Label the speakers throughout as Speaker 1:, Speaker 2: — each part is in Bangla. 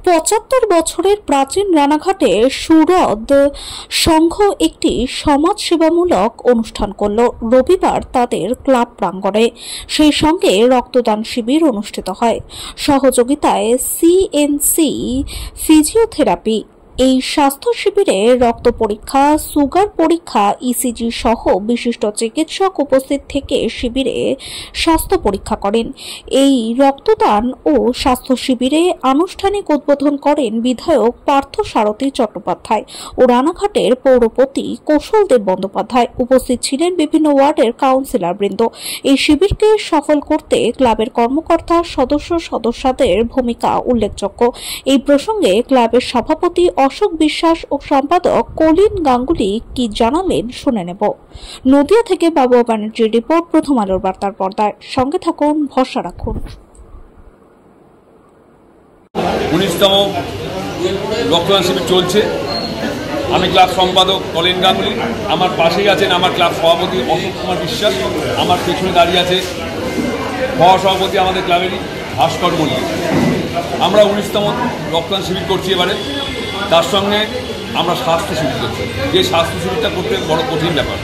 Speaker 1: ৭৫ বছরের প্রাচীন রানাঘাটে সুহৃদ সংঘ একটি সমাজ সেবামূলক অনুষ্ঠান করল রবিবার তাদের ক্লাব প্রাঙ্গণে। সেই সঙ্গে রক্তদান শিবির অনুষ্ঠিত হয়। সহযোগিতায় সিএনসি ফিজিওথেরাপি। এই স্বাস্থ্য শিবিরে রক্ত পরীক্ষা, সুগার পরীক্ষা, ইসিজি সহ বিশিষ্ট চিকিৎসক উপস্থিত থেকে শিবিরে স্বাস্থ্য পরীক্ষা করেন। এই রক্তদান ও স্বাস্থ্য শিবিরে আনুষ্ঠানিক উদ্বোধন করেন বিধায়ক পার্থসারথী চট্টোপাধ্যায় ও রানাঘাটের পৌরপতি কৌশলদেব বন্দ্যোপাধ্যায়। উপস্থিত ছিলেন বিভিন্ন ওয়ার্ডের কাউন্সিলরবৃন্দ। এই শিবিরকে সফল করতে ক্লাবের কর্মকর্তা, সদস্যদের ভূমিকা উল্লেখযোগ্য। এই প্রসঙ্গে ক্লাবের সভাপতি অশোক বিশ্বাস ও সম্পাদক কলিন গাঙ্গুলি কি জানালেন শুনে নেব। নদিয়া থেকে বাবুয়া ব্যানার্জির রিপোর্ট, প্রথম আলোর বার্তার পর্দায়। সঙ্গে থাকুন, ভরসা রাখুন।
Speaker 2: 19তম রক্তদান শিবির চলছে। আমি ক্লাব সম্পাদক কলিন গাঙ্গুলি, আমার পাশেই আছেন আমার ক্লাব সভাপতি অশোক কুমার বিশ্বাস, আমার পেছনে দাঁড়িয়ে আছে সভাপতি আমাদের ক্লাবেরই ভাস্কর মল্লিক। আমরা 19তম রক্তদান শিবির করছি এবারে। তার সঙ্গে আমরা স্বাস্থ্য শিবির করছি। যে স্বাস্থ্য শিবিরটা করতে বড় কঠিন ব্যাপার।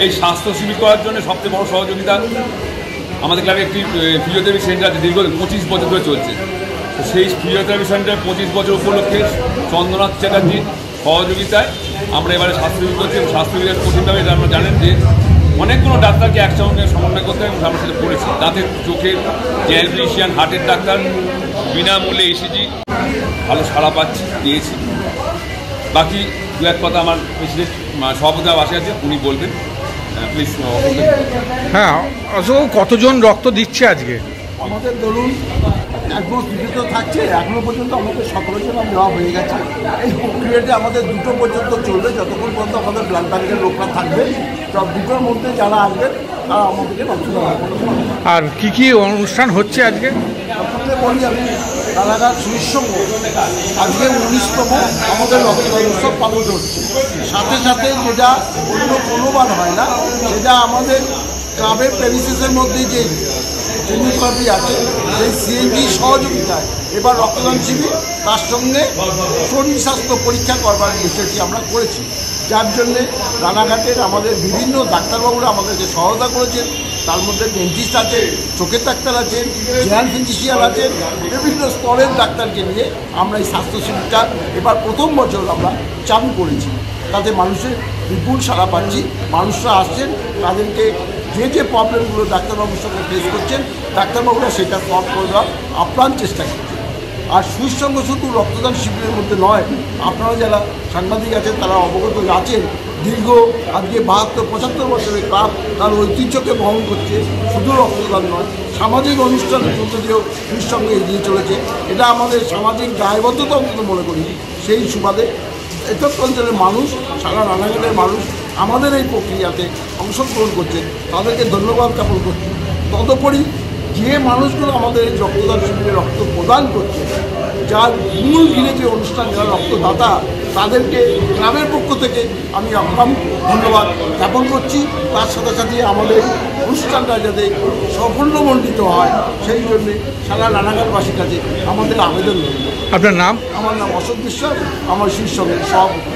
Speaker 2: এই স্বাস্থ্য শিবির করার জন্য সবচেয়ে বড় সহযোগিতা আমাদের ক্লাবে একটি ফিজিওথেরাপি সেন্টার আছে, দীর্ঘ 25 বছর ধরে চলছে। তো সেই ফিজিওথেরাপি সেন্টার 25 বছর উপলক্ষে চন্দ্রনাথ চ্যাটার্জির সহযোগিতায় আমরা এবারে স্বাস্থ্য শিবির করছি। এবং স্বাস্থ্য শিবিরের কঠিনভাবে এটা আমরা জানেন যে অনেকগুলো ডাক্তারকে একসঙ্গে সমন্বয় করতে হবে এবং আমরা সেটা করেছি। দাঁতের, চোখের, জেনারেল, হার্টের ডাক্তার বিনামূল্যে ইসিজি ভালো সাড়া পাচ্ছি, দিয়েছি। বাকি দু এক কথা আমার প্রেসিডেন্ট সভাপতি বাসে আছে, উনি বলবেন। প্লিজ।
Speaker 3: হ্যাঁ, কতজন রক্ত দিচ্ছে আজকে?
Speaker 4: আমাদের ধরুন একদম বিরত থাকছে, এখনো পর্যন্ত আমাদের সকলের জন্য দেওয়া হয়ে গেছে। এই প্রক্রিয়াটি আমাদের 2টো পর্যন্ত চলবে, যতক্ষণ পর্যন্ত আমাদের ব্লাড ব্যাংকের লোকরা থাকবে। সব 2টোর মধ্যে যারা আসবেন তারা আমাদেরকে রক্তদান করবেন।
Speaker 3: আর কি অনুষ্ঠান হচ্ছে আজকে?
Speaker 4: প্রথমে বলি, আমি রানাঘাট সুইস সংঘ আজকে 19তম আমাদের রক্তদান উৎসব পালন হচ্ছে। সাথে সাথে যেটা অন্য কোনোবার হয় না, সেটা আমাদের ক্লাবের প্রেমিসেসের মধ্যে যে ফিজিওথেরাপি আছে, সেই সিএনজি সহযোগিতায় এবার রক্তদান শিবির, তার সঙ্গে শরীর স্বাস্থ্য পরীক্ষা করবার বিষয়টি আমরা করেছি। যার জন্যে রানাঘাটের আমাদের বিভিন্ন ডাক্তারবাবুরা আমাদেরকে সহায়তা করেছেন। তার মধ্যে ডেন্টিস্ট আছে, চোখের ডাক্তার আছেন, জেনারেল ফিজিশিয়ান আছেন, বিভিন্ন স্তরের ডাক্তারকে নিয়ে আমরা এই স্বাস্থ্য শিবিরটা এবার প্রথম বছর আমরা চালু করেছি। তাতে মানুষের বিপুল সাড়া পাচ্ছি। মানুষরা আসছেন, তাদেরকে যে প্রবলেমগুলো ডাক্তারবাবুর সঙ্গে ফেস করছেন, ডাক্তারবাবুরা সেটা সলভ করে দেওয়ার আপ্রাণ চেষ্টা করছেন। আর সুইস সংঘ শুধু রক্তদান শিবিরের মধ্যে নয়, আপনারা যারা সাংবাদিক আছেন তারা অবগত আছেন, দীর্ঘ আজকে 72-75 বছরের ক্লাব তার ঐতিহ্যকে বহন করছে। শুধু রক্তদান নয়, সামাজিক অনুষ্ঠানের মধ্য দিয়েও সুইস সংঘ এগিয়ে চলেছে। এটা আমাদের সামাজিক দায়বদ্ধতা অন্তত মনে করি। সেই সুবাদে এতক অঞ্চলের মানুষ, সারা রানাঘাটের মানুষ আমাদের এই প্রক্রিয়াতে অংশগ্রহণ করছে, তাদেরকে ধন্যবাদ জ্ঞাপন করছি। তদুপরি যে মানুষগুলো আমাদের এই রক্তদান শিবিরে রক্ত প্রদান করছে, যার মূল ঘিরে যে অনুষ্ঠান, যারা রক্তদাতা, তাদেরকে ক্লাবের পক্ষ থেকে আমি আপ্রাণ ধন্যবাদ জ্ঞাপন করছি। তার সাথে সাথে আমাদের অনুষ্ঠানটা যাতে সাফল্যমণ্ডিত হয়, সেই জন্যে সারা রানাঘাটবাসীর কাছে আমাদের আবেদন রইল।
Speaker 3: আপনার নাম?
Speaker 4: আমার নাম অশোক বিশ্বাস, আমার শীর্ষ সভাপতি।